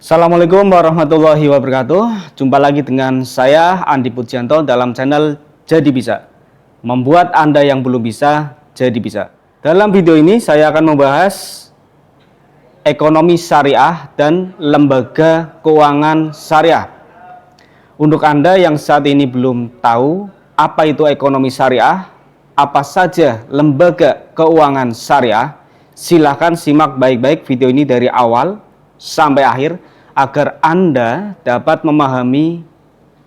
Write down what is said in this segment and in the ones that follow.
Assalamualaikum warahmatullahi wabarakatuh. Jumpa lagi dengan saya Andi Pujianto dalam channel Jadi Bisa. Membuat Anda yang belum bisa jadi bisa. Dalam video ini saya akan membahas ekonomi syariah dan lembaga keuangan syariah. Untuk Anda yang saat ini belum tahu apa itu ekonomi syariah, apa saja lembaga keuangan syariah, silahkan simak baik-baik video ini dari awal sampai akhir agar Anda dapat memahami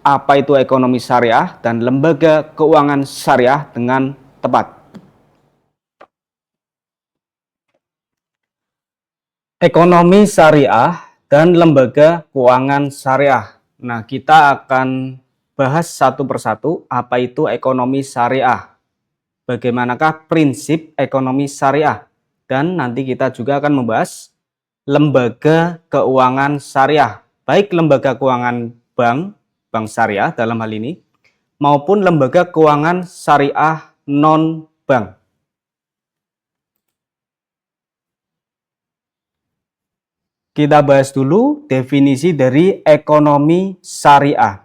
apa itu ekonomi syariah dan lembaga keuangan syariah dengan tepat. Ekonomi syariah dan lembaga keuangan syariah. Nah, kita akan bahas satu persatu apa itu ekonomi syariah. Bagaimanakah prinsip ekonomi syariah? Dan nanti kita juga akan membahas lembaga keuangan syariah, baik lembaga keuangan bank syariah dalam hal ini, maupun lembaga keuangan syariah non-bank. Kita bahas dulu definisi dari ekonomi syariah.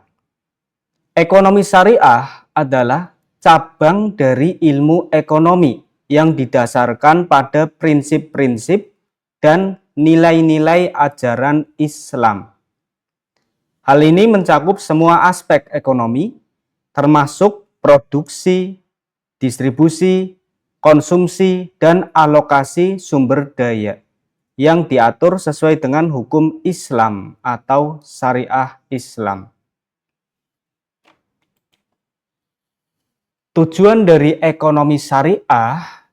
Ekonomi syariah adalah cabang dari ilmu ekonomi yang didasarkan pada prinsip-prinsip dan nilai-nilai ajaran Islam. Hal ini mencakup semua aspek ekonomi, termasuk produksi, distribusi, konsumsi, dan alokasi sumber daya yang diatur sesuai dengan hukum Islam atau syariah Islam. Tujuan dari ekonomi syariah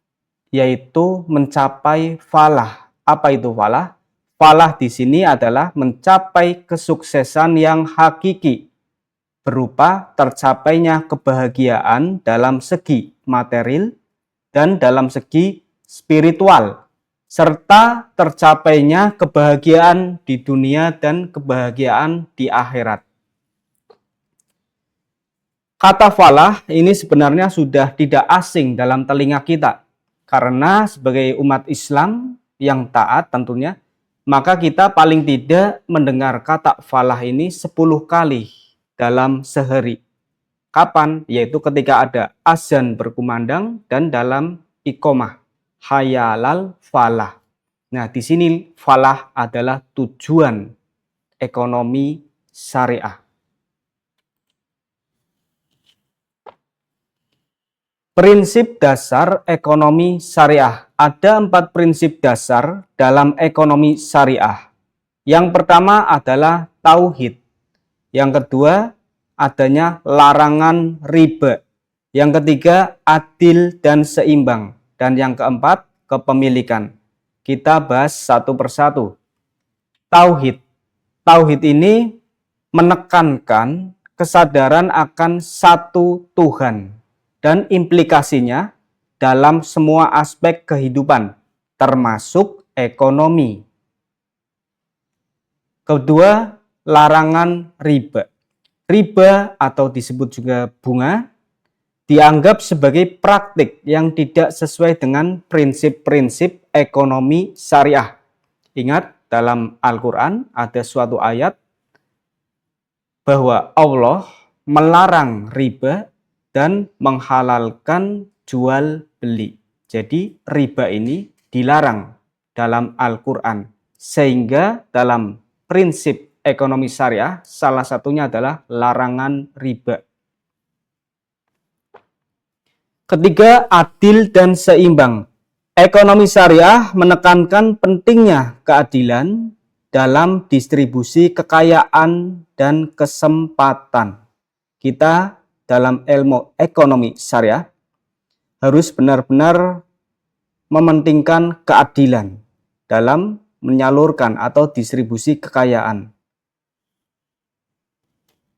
yaitu mencapai falah. Apa itu falah? Falah di sini adalah mencapai kesuksesan yang hakiki berupa tercapainya kebahagiaan dalam segi material dan dalam segi spiritual, serta tercapainya kebahagiaan di dunia dan kebahagiaan di akhirat. Kata falah ini sebenarnya sudah tidak asing dalam telinga kita, karena sebagai umat Islam yang taat tentunya, maka kita paling tidak mendengar kata falah ini 10 kali dalam sehari. Kapan? Yaitu ketika ada azan berkumandang dan dalam iqomah, hayalal falah. Nah, di sini falah adalah tujuan ekonomi syariah. Prinsip dasar ekonomi syariah. Ada 4 prinsip dasar dalam ekonomi syariah. Yang pertama adalah tauhid. Yang kedua, adanya larangan riba. Yang ketiga, adil dan seimbang. Dan yang keempat, kepemilikan. Kita bahas satu persatu. Tauhid. Tauhid ini menekankan kesadaran akan satu Tuhan dan implikasinya dalam semua aspek kehidupan, termasuk ekonomi. Kedua, larangan riba. Riba atau disebut juga bunga dianggap sebagai praktik yang tidak sesuai dengan prinsip-prinsip ekonomi syariah. Ingat, dalam Al-Quran ada suatu ayat bahwa Allah melarang riba dan menghalalkan jual beli. Jadi riba ini dilarang dalam Al-Quran. Sehingga dalam prinsip ekonomi syariah salah satunya adalah larangan riba. Ketiga, adil dan seimbang. Ekonomi syariah menekankan pentingnya keadilan dalam distribusi kekayaan dan kesempatan. Kita dalam ilmu ekonomi syariah harus benar-benar mementingkan keadilan dalam menyalurkan atau distribusi kekayaan.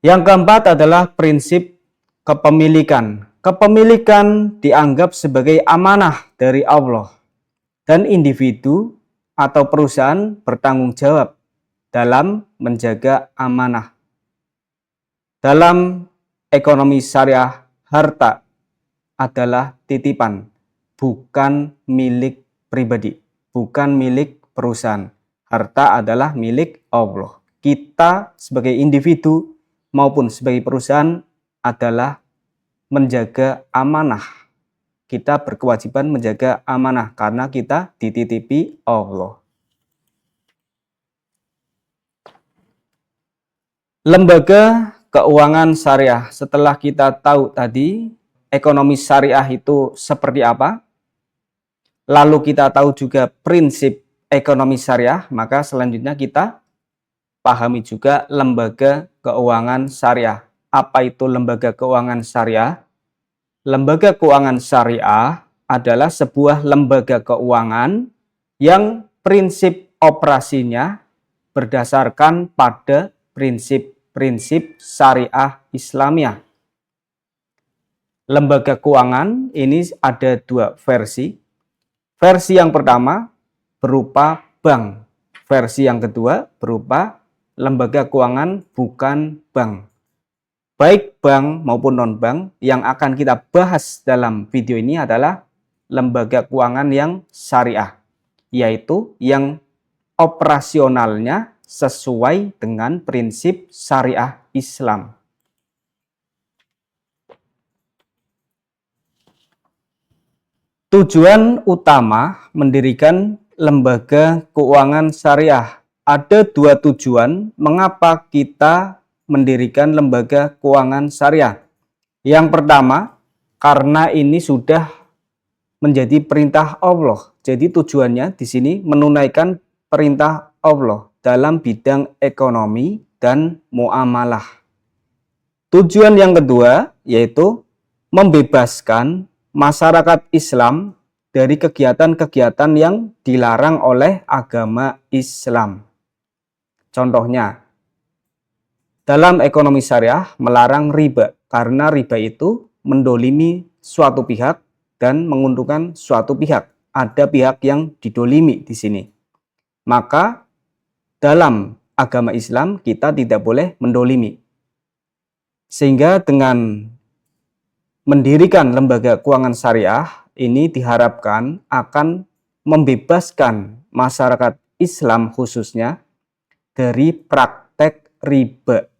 Yang keempat adalah prinsip kepemilikan. Kepemilikan dianggap sebagai amanah dari Allah dan individu atau perusahaan bertanggung jawab dalam menjaga amanah. Dalam ekonomi syariah, harta adalah titipan, bukan milik pribadi, bukan milik perusahaan. Harta adalah milik Allah. Kita sebagai individu maupun sebagai perusahaan adalah menjaga amanah. Kita berkewajiban menjaga amanah karena kita dititipi Allah. Lembaga keuangan syariah. Setelah kita tahu tadi ekonomi syariah itu seperti apa, lalu kita tahu juga prinsip ekonomi syariah, maka selanjutnya kita pahami juga lembaga keuangan syariah. Apa itu lembaga keuangan syariah? Lembaga keuangan syariah adalah sebuah lembaga keuangan yang prinsip operasinya berdasarkan pada prinsip-prinsip syariah Islamiyah. Lembaga keuangan ini ada dua versi. Versi yang pertama berupa bank. Versi yang kedua berupa lembaga keuangan bukan bank. Baik bank maupun non-bank, yang akan kita bahas dalam video ini adalah lembaga keuangan yang syariah, yaitu yang operasionalnya sesuai dengan prinsip syariah Islam. Tujuan utama mendirikan lembaga keuangan syariah. Ada dua tujuan mengapa kita mendirikan lembaga keuangan syariah. Yang pertama, karena ini sudah menjadi perintah Allah. Jadi tujuannya di sini menunaikan perintah Allah dalam bidang ekonomi dan muamalah. Tujuan yang kedua yaitu membebaskan masyarakat Islam dari kegiatan-kegiatan yang dilarang oleh agama Islam. Contohnya, dalam ekonomi syariah melarang riba, karena riba itu mendolimi suatu pihak dan menguntungkan suatu pihak. Ada pihak yang didolimi di sini. Maka dalam agama Islam kita tidak boleh mendolimi. Sehingga dengan mendirikan lembaga keuangan syariah ini diharapkan akan membebaskan masyarakat Islam khususnya dari praktek riba.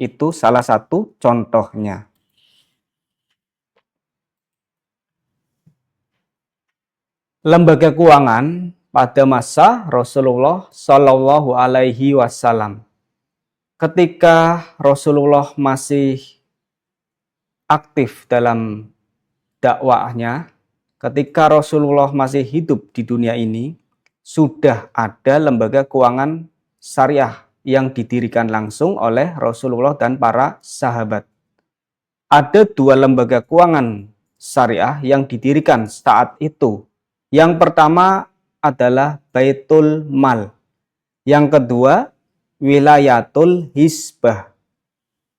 Itu salah satu contohnya. Lembaga keuangan pada masa Rasulullah Shallallahu Alaihi Wasallam. Ketika Rasulullah masih aktif dalam dakwahnya, ketika Rasulullah masih hidup di dunia ini, sudah ada lembaga keuangan syariah yang didirikan langsung oleh Rasulullah dan para sahabat. Ada dua lembaga keuangan syariah yang didirikan saat itu. Yang pertama adalah Baitul Mal. Yang kedua, Wilayatul Hisbah.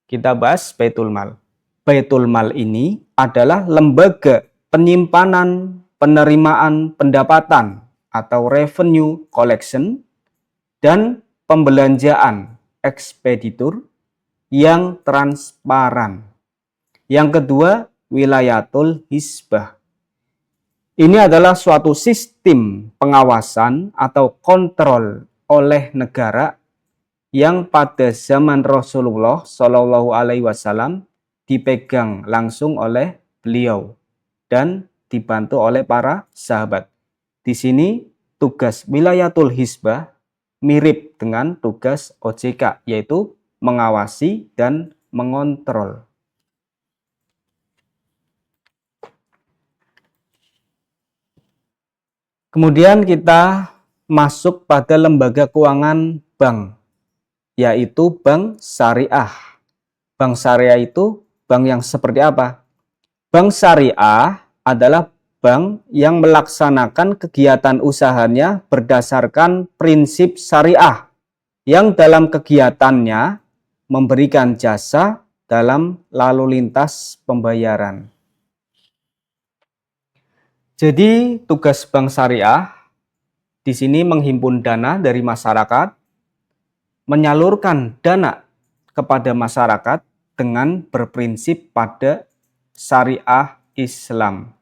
Kita bahas Baitul Mal. Baitul Mal ini adalah lembaga penyimpanan, penerimaan pendapatan atau revenue collection dan pembelanjaan ekspeditur yang transparan. Yang kedua, Wilayatul Hisbah. Ini adalah suatu sistem pengawasan atau kontrol oleh negara yang pada zaman Rasulullah Shallallahu Alaihi Wasallam dipegang langsung oleh beliau dan dibantu oleh para sahabat. Di sini tugas Wilayatul Hisbah mirip dengan tugas OJK, yaitu mengawasi dan mengontrol. Kemudian kita masuk pada lembaga keuangan bank, yaitu bank syariah. Bank syariah itu bank yang seperti apa? Bank syariah adalah bank yang melaksanakan kegiatan usahanya berdasarkan prinsip syariah, yang dalam kegiatannya memberikan jasa dalam lalu lintas pembayaran. Jadi tugas bank syariah di sini menghimpun dana dari masyarakat, menyalurkan dana kepada masyarakat dengan berprinsip pada syariah Islam.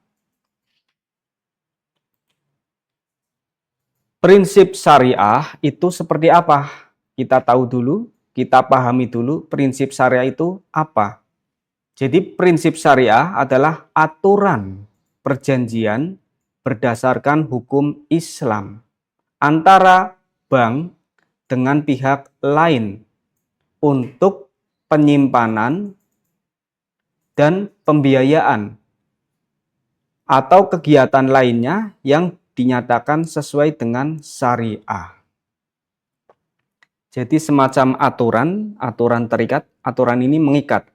Prinsip syariah itu seperti apa? Kita tahu dulu, kita pahami dulu prinsip syariah itu apa. Jadi prinsip syariah adalah aturan perjanjian berdasarkan hukum Islam antara bank dengan pihak lain untuk penyimpanan dan pembiayaan atau kegiatan lainnya yang dinyatakan sesuai dengan syariah. Jadi semacam aturan terikat, aturan ini mengikat.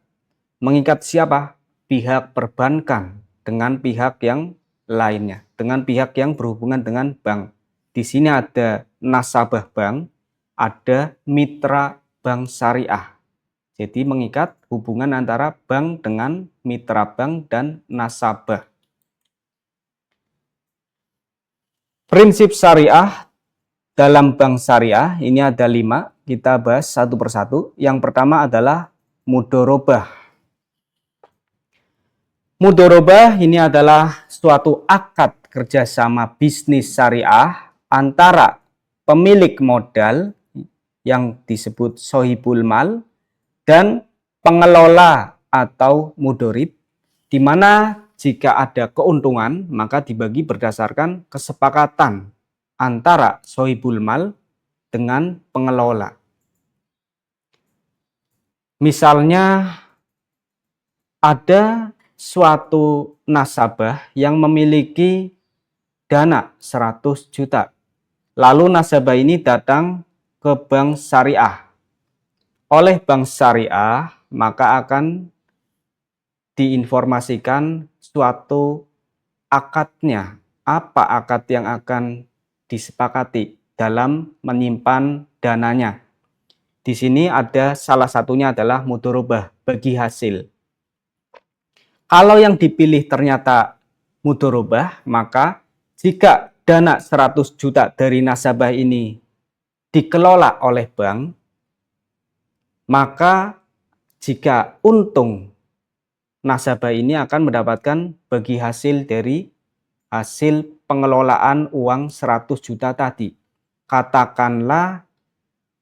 Mengikat siapa? Pihak perbankan dengan pihak yang lainnya, dengan pihak yang berhubungan dengan bank. Di sini ada nasabah bank, ada mitra bank syariah. Jadi mengikat hubungan antara bank dengan mitra bank dan nasabah. Prinsip syariah dalam bank syariah ini ada 5, kita bahas satu persatu. Yang pertama adalah mudorobah. Mudorobah ini adalah suatu akad kerjasama bisnis syariah antara pemilik modal yang disebut sohibul mal dan pengelola atau mudorib, di mana jika ada keuntungan maka dibagi berdasarkan kesepakatan antara sohibul mal dengan pengelola. Misalnya ada suatu nasabah yang memiliki dana 100 juta. Lalu nasabah ini datang ke bank syariah. Oleh bank syariah maka akan diinformasikan suatu akadnya. Apa akad yang akan disepakati dalam menyimpan dananya? Di sini ada salah satunya adalah mudorobah, bagi hasil. Kalau yang dipilih ternyata mudorobah, maka jika dana 100 juta dari nasabah ini dikelola oleh bank, maka jika untung, nasabah ini akan mendapatkan bagi hasil dari hasil pengelolaan uang 100 juta tadi. Katakanlah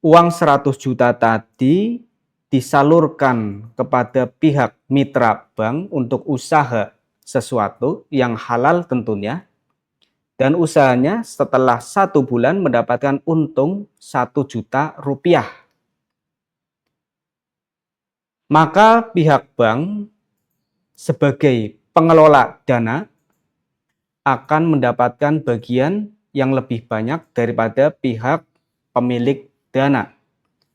uang 100 juta tadi disalurkan kepada pihak mitra bank untuk usaha sesuatu yang halal tentunya, dan usahanya setelah 1 bulan mendapatkan untung 1 juta rupiah. Maka pihak bank sebagai pengelola dana akan mendapatkan bagian yang lebih banyak daripada pihak pemilik dana.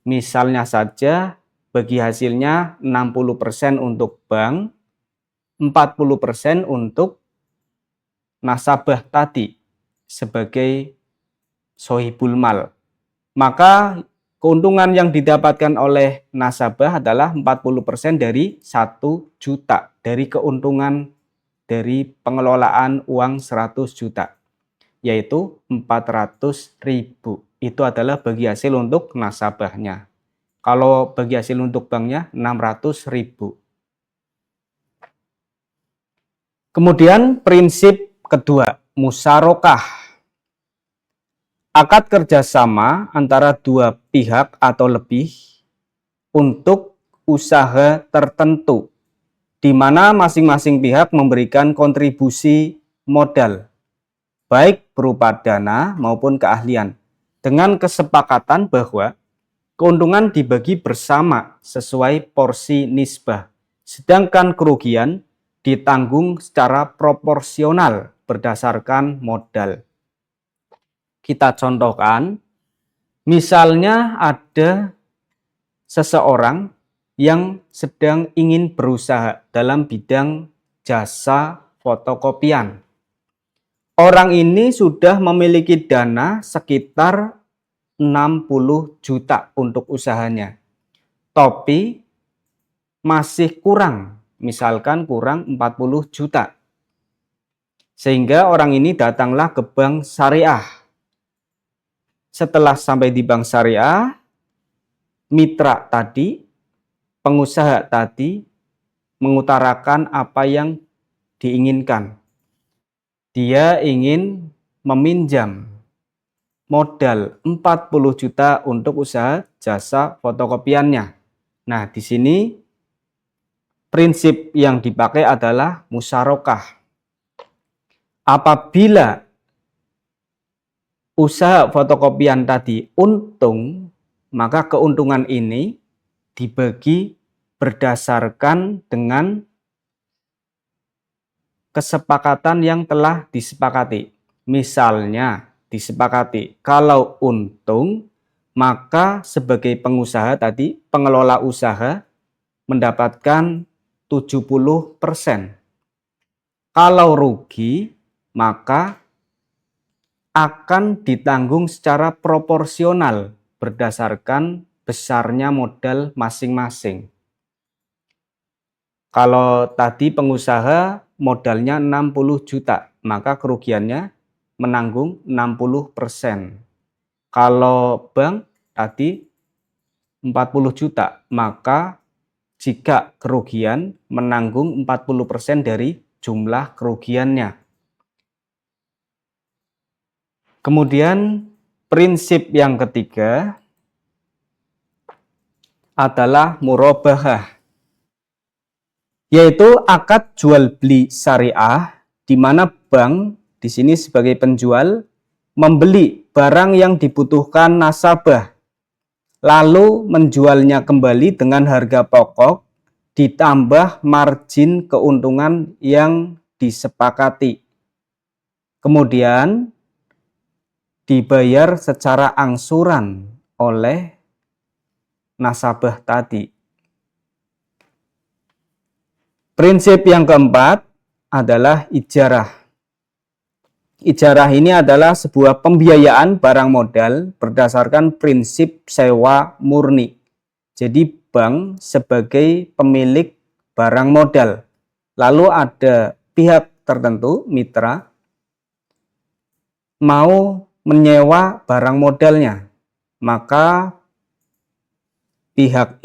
Misalnya saja bagi hasilnya 60% untuk bank, 40% untuk nasabah tadi sebagai sohibul mal. Maka keuntungan yang didapatkan oleh nasabah adalah 40% dari 1 juta dari keuntungan dari pengelolaan uang 100 juta, yaitu 400.000. Itu adalah bagi hasil untuk nasabahnya. Kalau bagi hasil untuk banknya 600.000. Kemudian prinsip kedua, musyarakah. Akad kerjasama antara dua pihak atau lebih untuk usaha tertentu, di mana masing-masing pihak memberikan kontribusi modal, baik berupa dana maupun keahlian, dengan kesepakatan bahwa keuntungan dibagi bersama sesuai porsi nisbah, sedangkan kerugian ditanggung secara proporsional berdasarkan modal. Kita contohkan, misalnya ada seseorang yang sedang ingin berusaha dalam bidang jasa fotokopian. Orang ini sudah memiliki dana sekitar 60 juta untuk usahanya. Tapi masih kurang, misalkan kurang 40 juta. Sehingga orang ini datanglah ke bank syariah. Setelah sampai di bank syariah, mitra tadi, pengusaha tadi mengutarakan apa yang diinginkan. Dia ingin meminjam modal 40 juta untuk usaha jasa fotokopiannya. Nah, di sini prinsip yang dipakai adalah musyarakah. Apabila usaha fotokopian tadi untung, maka keuntungan ini dibagi berdasarkan dengan kesepakatan yang telah disepakati. Misalnya, disepakati kalau untung, maka sebagai pengusaha tadi, pengelola usaha mendapatkan 70%. Kalau rugi, maka akan ditanggung secara proporsional berdasarkan besarnya modal masing-masing. Kalau tadi pengusaha modalnya 60 juta, maka kerugiannya menanggung 60%. Kalau bank tadi 40 juta, maka jika kerugian menanggung 40% dari jumlah kerugiannya. Kemudian prinsip yang ketiga adalah murabahah, yaitu akad jual beli syariah, di mana bank di sini sebagai penjual membeli barang yang dibutuhkan nasabah, lalu menjualnya kembali dengan harga pokok ditambah margin keuntungan yang disepakati. Kemudian dibayar secara angsuran oleh nasabah tadi. Prinsip yang keempat adalah ijarah. Ijarah ini adalah sebuah pembiayaan barang modal berdasarkan prinsip sewa murni. Jadi bank sebagai pemilik barang modal. Lalu ada pihak tertentu, mitra, mau menyewa barang modalnya. Maka pihak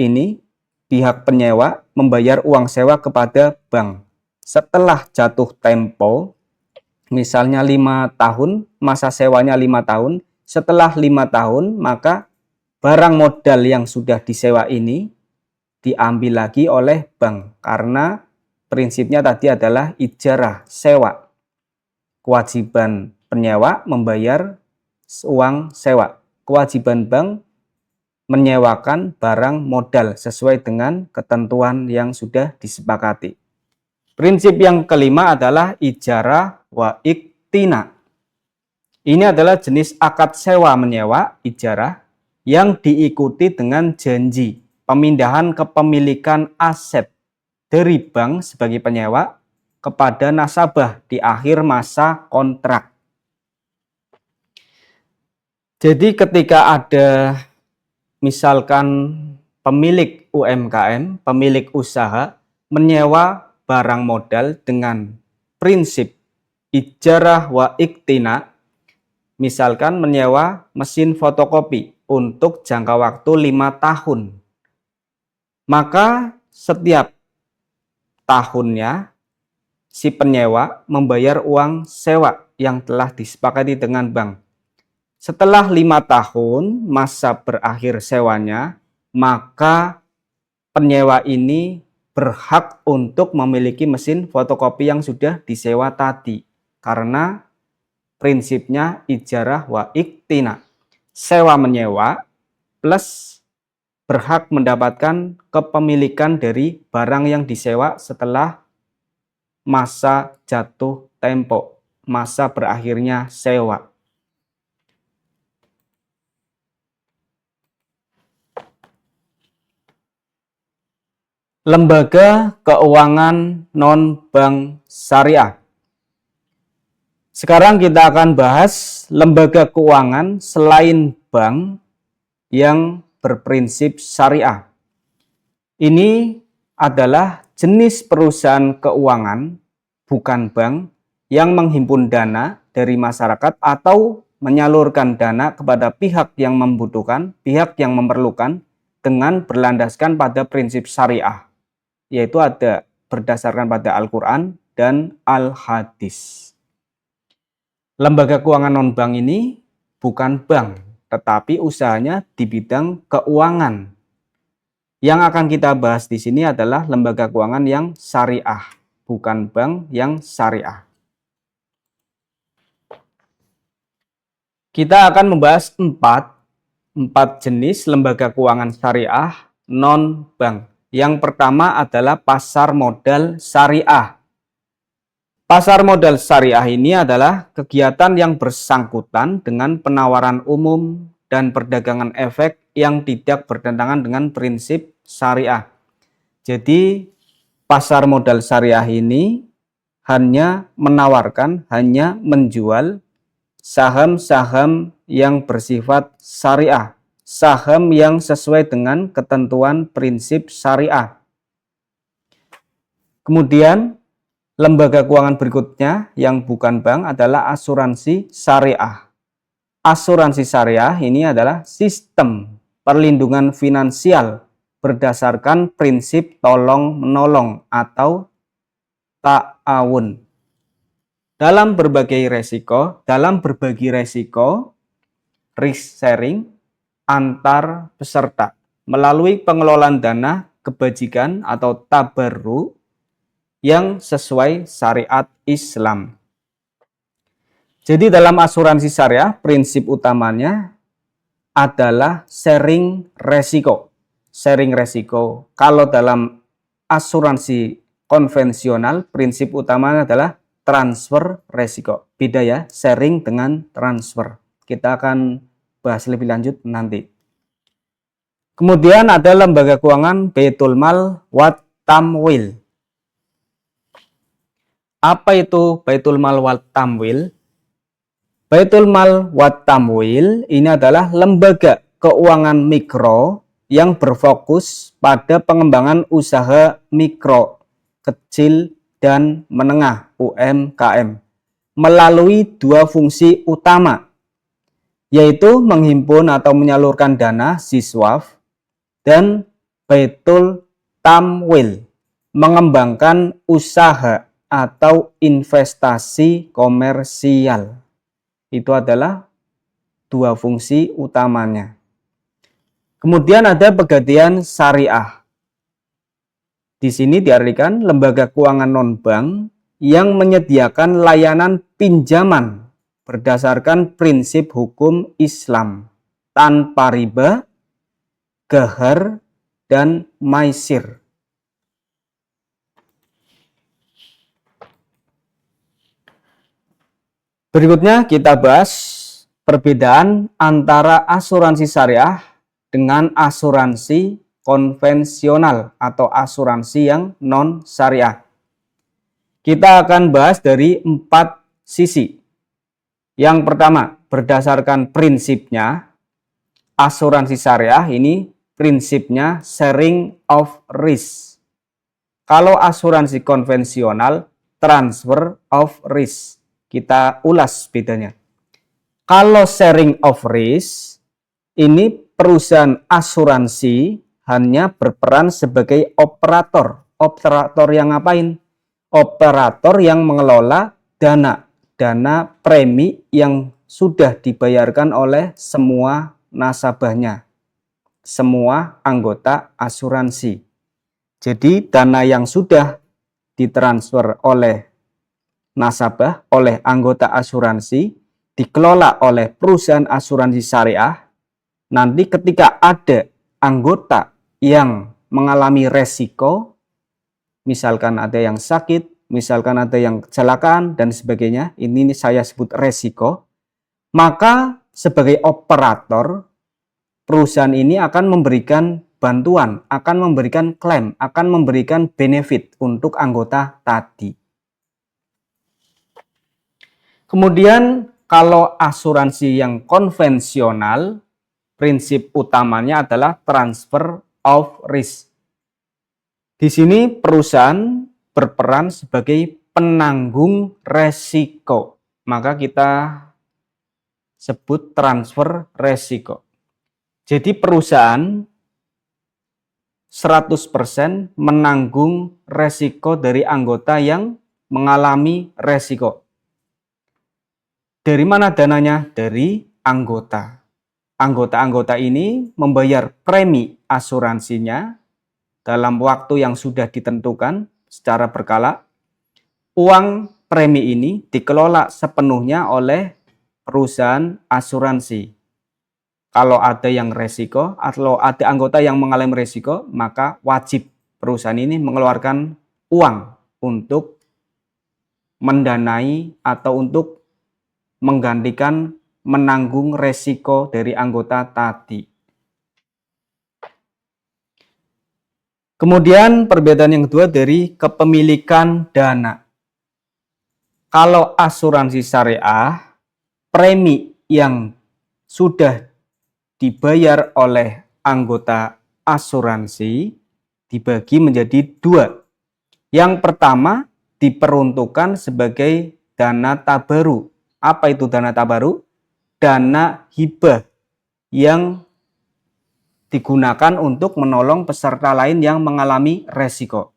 penyewa membayar uang sewa kepada bank. Setelah jatuh tempo, misalnya 5 tahun, masa sewanya 5 tahun, setelah 5 tahun, maka barang modal yang sudah disewa ini diambil lagi oleh bank, karena prinsipnya tadi adalah ijarah, sewa. Kewajiban penyewa membayar uang sewa. Kewajiban bank menyewakan barang modal sesuai dengan ketentuan yang sudah disepakati. Prinsip yang kelima adalah ijarah wa iktina. Ini adalah jenis akad sewa menyewa, ijarah, yang diikuti dengan janji pemindahan kepemilikan aset dari bank sebagai penyewa kepada nasabah di akhir masa kontrak. Jadi ketika ada misalkan pemilik UMKM, pemilik usaha menyewa barang modal dengan prinsip ijarah wa iktina, misalkan menyewa mesin fotokopi untuk jangka waktu 5 tahun. Maka setiap tahunnya si penyewa membayar uang sewa yang telah disepakati dengan bank. Setelah 5 tahun masa berakhir sewanya, maka penyewa ini berhak untuk memiliki mesin fotokopi yang sudah disewa tadi. Karena prinsipnya ijarah wa iktina. Sewa menyewa plus berhak mendapatkan kepemilikan dari barang yang disewa setelah masa jatuh tempo, masa berakhirnya sewa. Lembaga keuangan non-bank syariah. Sekarang kita akan bahas lembaga keuangan selain bank yang berprinsip syariah. Ini adalah jenis perusahaan keuangan, bukan bank, yang menghimpun dana dari masyarakat atau menyalurkan dana kepada pihak yang membutuhkan, pihak yang memerlukan, dengan berlandaskan pada prinsip syariah, yaitu ada berdasarkan pada Al-Quran dan Al-Hadis. Lembaga keuangan non-bank ini bukan bank, tetapi usahanya di bidang keuangan. Yang akan kita bahas di sini adalah lembaga keuangan yang syariah, bukan bank yang syariah. Kita akan membahas empat jenis lembaga keuangan syariah non-bank. Yang pertama adalah pasar modal syariah. Pasar modal syariah ini adalah kegiatan yang bersangkutan dengan penawaran umum dan perdagangan efek yang tidak bertentangan dengan prinsip syariah. Jadi pasar modal syariah ini hanya menawarkan, hanya menjual saham-saham yang bersifat syariah, saham yang sesuai dengan ketentuan prinsip syariah. Kemudian lembaga keuangan berikutnya yang bukan bank adalah asuransi syariah. Asuransi syariah ini adalah sistem perlindungan finansial berdasarkan prinsip tolong-menolong atau ta'awun. Dalam berbagi resiko, risk sharing antar peserta melalui pengelolaan dana kebajikan atau tabarruk yang sesuai syariat Islam. Jadi dalam asuransi syariah, prinsip utamanya adalah sharing resiko. Sharing resiko. Kalau dalam asuransi konvensional, prinsip utamanya adalah transfer resiko. Beda ya, sharing dengan transfer. Kita akan bahas lebih lanjut nanti. Kemudian ada lembaga keuangan Baitul Mal wa Tamwil. Apa itu Baitul Mal wa Tamwil? Baitul Mal wa Tamwil ini adalah lembaga keuangan mikro yang berfokus pada pengembangan usaha mikro, kecil, dan menengah UMKM melalui dua fungsi utama, yaitu menghimpun atau menyalurkan dana siswaf dan Baitul Tamwil mengembangkan usaha atau investasi komersial. Itu adalah dua fungsi utamanya. Kemudian ada Pegadaian Syariah. Di sini diartikan lembaga keuangan non-bank yang menyediakan layanan pinjaman berdasarkan prinsip hukum Islam tanpa riba, ghar, dan maisir. Berikutnya kita bahas perbedaan antara asuransi syariah dengan asuransi konvensional atau asuransi yang non-syariah. Kita akan bahas dari 4 sisi. Yang pertama, berdasarkan prinsipnya, asuransi syariah ini prinsipnya sharing of risk. Kalau asuransi konvensional, transfer of risk. Kita ulas bedanya. Kalau sharing of risk, ini perusahaan asuransi hanya berperan sebagai operator. Operator yang ngapain? Operator yang mengelola dana premi yang sudah dibayarkan oleh semua nasabahnya, semua anggota asuransi. Jadi dana yang sudah ditransfer oleh nasabah, oleh anggota asuransi, dikelola oleh perusahaan asuransi syariah. Nanti ketika ada anggota yang mengalami resiko, misalkan ada yang sakit, misalkan ada yang kecelakaan dan sebagainya, ini saya sebut resiko, maka sebagai operator, perusahaan ini akan memberikan bantuan, akan memberikan klaim, akan memberikan benefit untuk anggota tadi. Kemudian kalau asuransi yang konvensional, prinsip utamanya adalah transfer of risk. Di sini perusahaan berperan sebagai penanggung resiko. Maka kita sebut transfer resiko. Jadi perusahaan 100% menanggung resiko dari anggota yang mengalami resiko. Dari mana dananya? Dari anggota. Anggota-anggota ini membayar premi asuransinya dalam waktu yang sudah ditentukan secara berkala. Uang premi ini dikelola sepenuhnya oleh perusahaan asuransi. Kalau ada yang resiko atau ada anggota yang mengalami resiko, maka wajib perusahaan ini mengeluarkan uang untuk mendanai atau untuk menggantikan menanggung resiko dari anggota tadi. Kemudian perbedaan yang kedua dari kepemilikan dana. Kalau asuransi syariah, premi yang sudah dibayar oleh anggota asuransi dibagi menjadi dua. Yang pertama diperuntukkan sebagai dana tabaru. Apa itu dana tabaru? Dana hibah yang digunakan untuk menolong peserta lain yang mengalami resiko.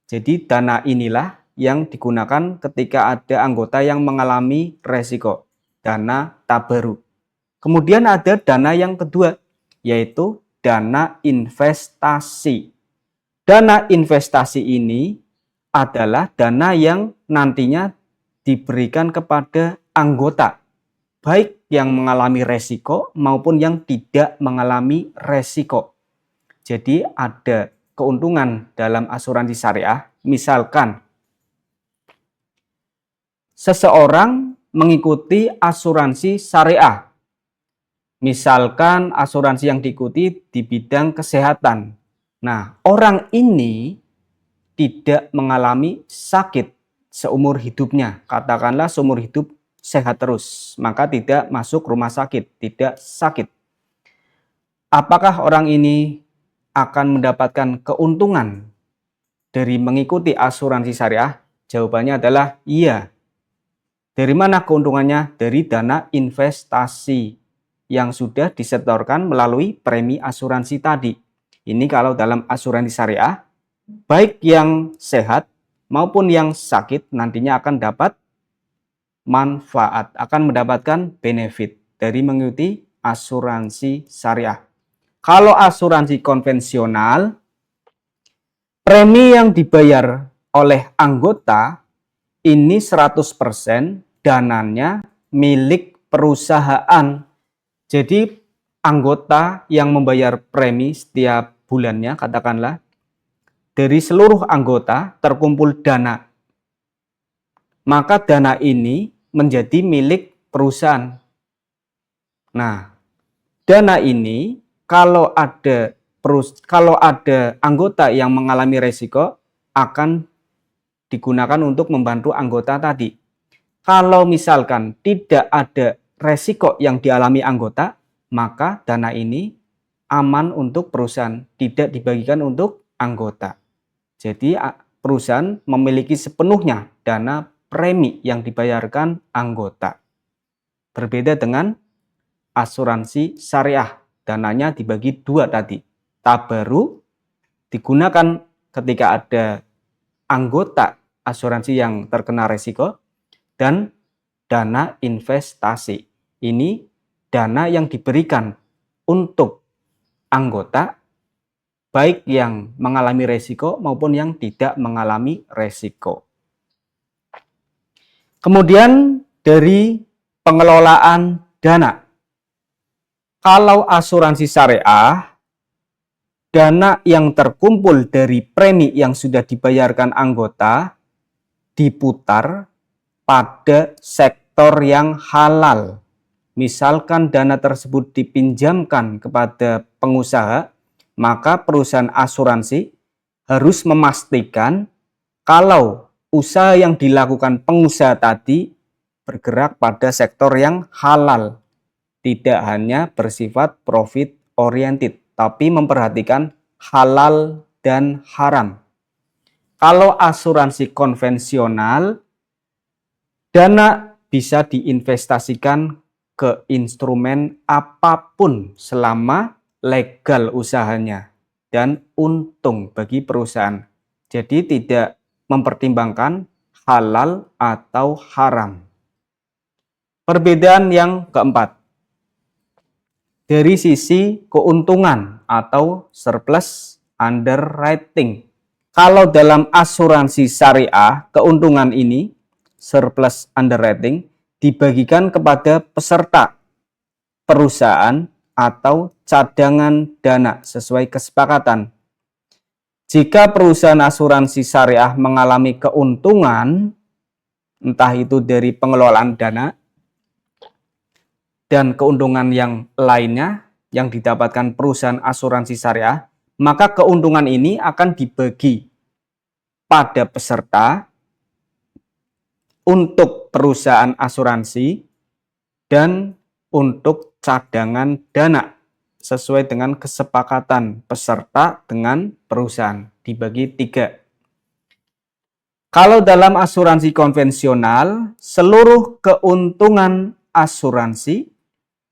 Jadi dana inilah yang digunakan ketika ada anggota yang mengalami resiko. Dana tabaru. Kemudian ada dana yang kedua, yaitu dana investasi. Dana investasi ini adalah dana yang nantinya diberikan kepada anggota, baik yang mengalami resiko maupun yang tidak mengalami resiko. Jadi ada keuntungan dalam asuransi syariah, misalkan seseorang mengikuti asuransi syariah. Misalkan asuransi yang diikuti di bidang kesehatan. Nah, orang ini tidak mengalami sakit seumur hidupnya. Katakanlah seumur hidup sehat terus, maka tidak masuk rumah sakit, tidak sakit. Apakah orang ini akan mendapatkan keuntungan dari mengikuti asuransi syariah? Jawabannya adalah iya. Dari mana keuntungannya? Dari dana investasi yang sudah disetorkan melalui premi asuransi tadi. Ini kalau dalam asuransi syariah, baik yang sehat maupun yang sakit nantinya akan dapat manfaat, akan mendapatkan benefit dari mengikuti asuransi syariah. Kalau asuransi konvensional, premi yang dibayar oleh anggota ini 100% dananya milik perusahaan. Jadi anggota yang membayar premi setiap bulannya, katakanlah dari seluruh anggota terkumpul dana, maka dana ini menjadi milik perusahaan. Nah, dana ini kalau ada anggota yang mengalami resiko akan digunakan untuk membantu anggota tadi. Kalau misalkan tidak ada resiko yang dialami anggota, maka dana ini aman untuk perusahaan, tidak dibagikan untuk anggota. Jadi perusahaan memiliki sepenuhnya dana premi yang dibayarkan anggota. Berbeda dengan asuransi syariah, dananya dibagi dua tadi. Tabaru digunakan ketika ada anggota asuransi yang terkena resiko, dan dana investasi. Ini dana yang diberikan untuk anggota, baik yang mengalami resiko maupun yang tidak mengalami resiko. Kemudian dari pengelolaan dana. Kalau asuransi syariah, dana yang terkumpul dari premi yang sudah dibayarkan anggota diputar pada sektor yang halal. Misalkan dana tersebut dipinjamkan kepada pengusaha, maka perusahaan asuransi harus memastikan kalau usaha yang dilakukan pengusaha tadi bergerak pada sektor yang halal. Tidak hanya bersifat profit oriented, tapi memperhatikan halal dan haram. Kalau asuransi konvensional, dana bisa diinvestasikan ke instrumen apapun selama legal usahanya dan untung bagi perusahaan. Jadi tidak mempertimbangkan halal atau haram. Perbedaan yang keempat, dari sisi keuntungan atau surplus underwriting. Kalau dalam asuransi syariah, keuntungan ini, surplus underwriting, dibagikan kepada peserta perusahaan atau cadangan dana sesuai kesepakatan. Jika perusahaan asuransi syariah mengalami keuntungan, entah itu dari pengelolaan dana dan keuntungan yang lainnya yang didapatkan perusahaan asuransi syariah, maka keuntungan ini akan dibagi pada peserta untuk perusahaan asuransi dan untuk cadangan dana sesuai dengan kesepakatan peserta dengan perusahaan, dibagi 3. Kalau dalam asuransi konvensional, seluruh keuntungan asuransi,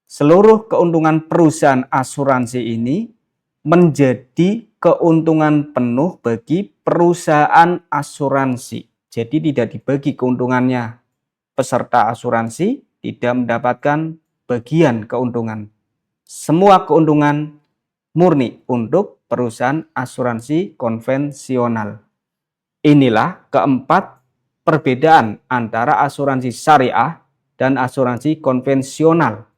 seluruh keuntungan perusahaan asuransi ini menjadi keuntungan penuh bagi perusahaan asuransi. Jadi tidak dibagi keuntungannya. Peserta asuransi tidak mendapatkan bagian keuntungan. Semua keuntungan murni untuk perusahaan asuransi konvensional. Inilah keempat perbedaan antara asuransi syariah dan asuransi konvensional.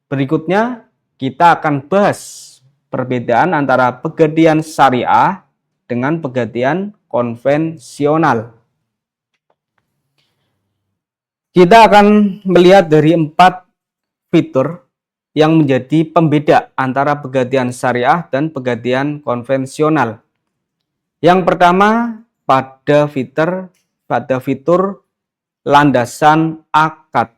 Berikutnya kita akan bahas perbedaan antara pegadaian syariah dengan pegadaian konvensional. Kita akan melihat dari 4 fitur yang menjadi pembeda antara pegadaian syariah dan pegadaian konvensional. Yang pertama pada fitur landasan akad.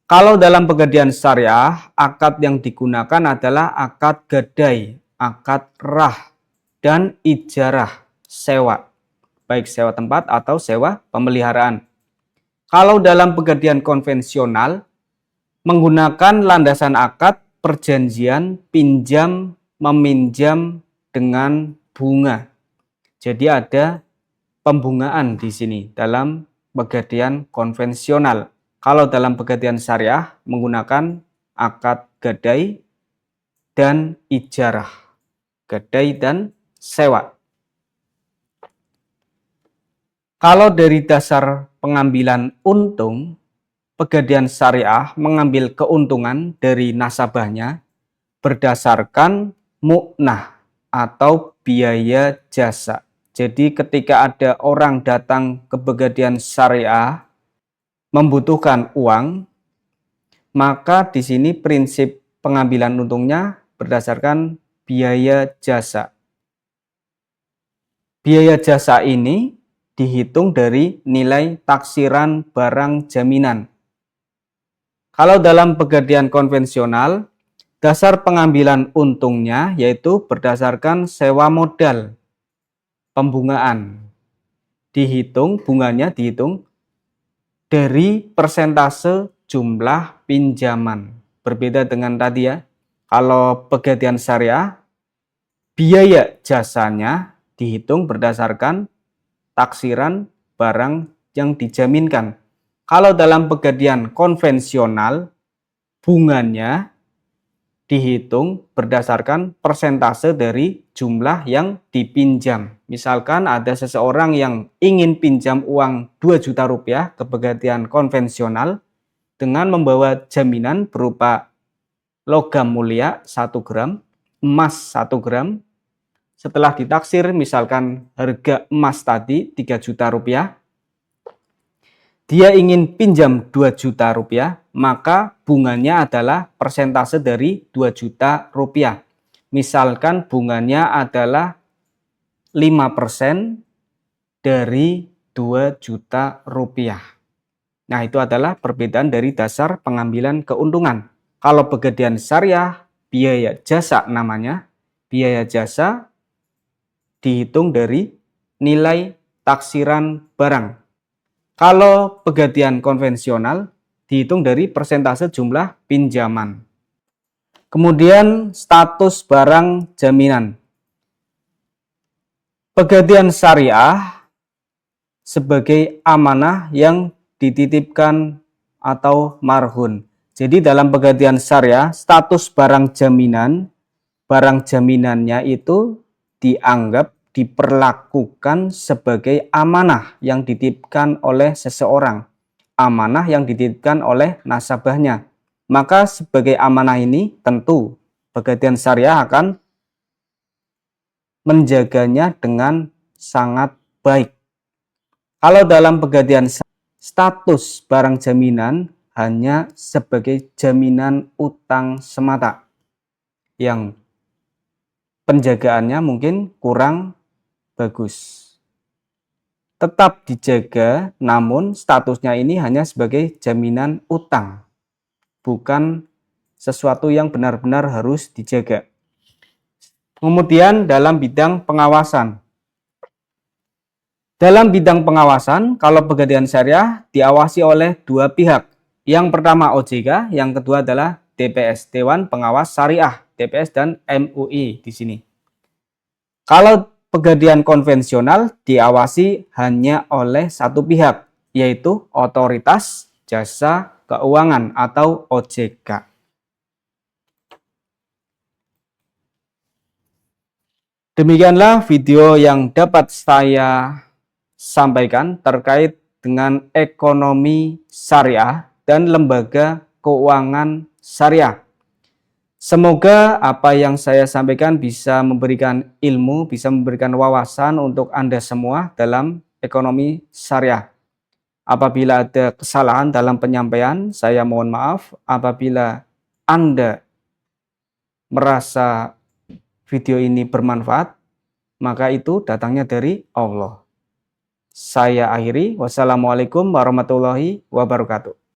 Kalau dalam pegadaian syariah, akad yang digunakan adalah akad gadai, akad rah, dan ijarah sewa, baik sewa tempat atau sewa pemeliharaan. Kalau dalam pegadaian konvensional, menggunakan landasan akad perjanjian pinjam meminjam dengan bunga. Jadi ada pembungaan di sini dalam pegadaian konvensional. Kalau dalam pegadaian syariah menggunakan akad gadai dan ijarah, gadai dan sewa. Kalau dari dasar pengambilan untung, pegadaian syariah mengambil keuntungan dari nasabahnya berdasarkan mu'nah atau biaya jasa. Jadi ketika ada orang datang ke pegadaian syariah membutuhkan uang, maka di sini prinsip pengambilan untungnya berdasarkan biaya jasa. Biaya jasa ini dihitung dari nilai taksiran barang jaminan. Kalau dalam pegadaian konvensional, dasar pengambilan untungnya yaitu berdasarkan sewa modal, pembungaan. Bunganya dihitung dari persentase jumlah pinjaman. Berbeda dengan tadi ya, kalau pegadaian syariah, biaya jasanya dihitung berdasarkan taksiran barang yang dijaminkan. Kalau dalam pegadaian konvensional, bunganya dihitung berdasarkan persentase dari jumlah yang dipinjam. Misalkan ada seseorang yang ingin pinjam uang 2 juta rupiah ke pegadaian konvensional dengan membawa jaminan berupa logam mulia 1 gram, emas 1 gram. Setelah ditaksir misalkan harga emas tadi 3 juta rupiah, dia ingin pinjam 2 juta rupiah, maka bunganya adalah persentase dari 2 juta rupiah. Misalkan bunganya adalah 5% dari 2 juta rupiah. Nah, itu adalah perbedaan dari dasar pengambilan keuntungan. Kalau pegadaian syariah, biaya jasa namanya, biaya jasa dihitung dari nilai taksiran barang. Kalau pegadaian konvensional dihitung dari persentase jumlah pinjaman. Kemudian status barang jaminan. Pegadaian syariah sebagai amanah yang dititipkan atau marhun. Jadi dalam Pegadaian Syariah, status barang jaminannya itu dianggap diperlakukan sebagai amanah yang dititipkan oleh seseorang, amanah yang dititipkan oleh nasabahnya. Maka sebagai amanah ini tentu Pegadaian Syariah akan menjaganya dengan sangat baik. Kalau dalam Pegadaian status barang jaminan hanya sebagai jaminan utang semata yang penjagaannya mungkin kurang bagus. Tetap dijaga, namun statusnya ini hanya sebagai jaminan utang, bukan sesuatu yang benar-benar harus dijaga. Kemudian dalam bidang pengawasan. Dalam bidang pengawasan, kalau Pegadaian Syariah diawasi oleh dua pihak. Yang pertama OJK, yang kedua adalah DPS, Dewan Pengawas Syariah, DPS dan MUI di sini. Kalau pegadaian konvensional diawasi hanya oleh satu pihak, yaitu Otoritas Jasa Keuangan atau OJK. Demikianlah video yang dapat saya sampaikan terkait dengan ekonomi syariah dan lembaga keuangan syariah. Semoga apa yang saya sampaikan bisa memberikan ilmu, bisa memberikan wawasan untuk Anda semua dalam ekonomi syariah. Apabila ada kesalahan dalam penyampaian, saya mohon maaf. Apabila Anda merasa video ini bermanfaat, maka itu datangnya dari Allah. Saya akhiri. Wassalamualaikum warahmatullahi wabarakatuh.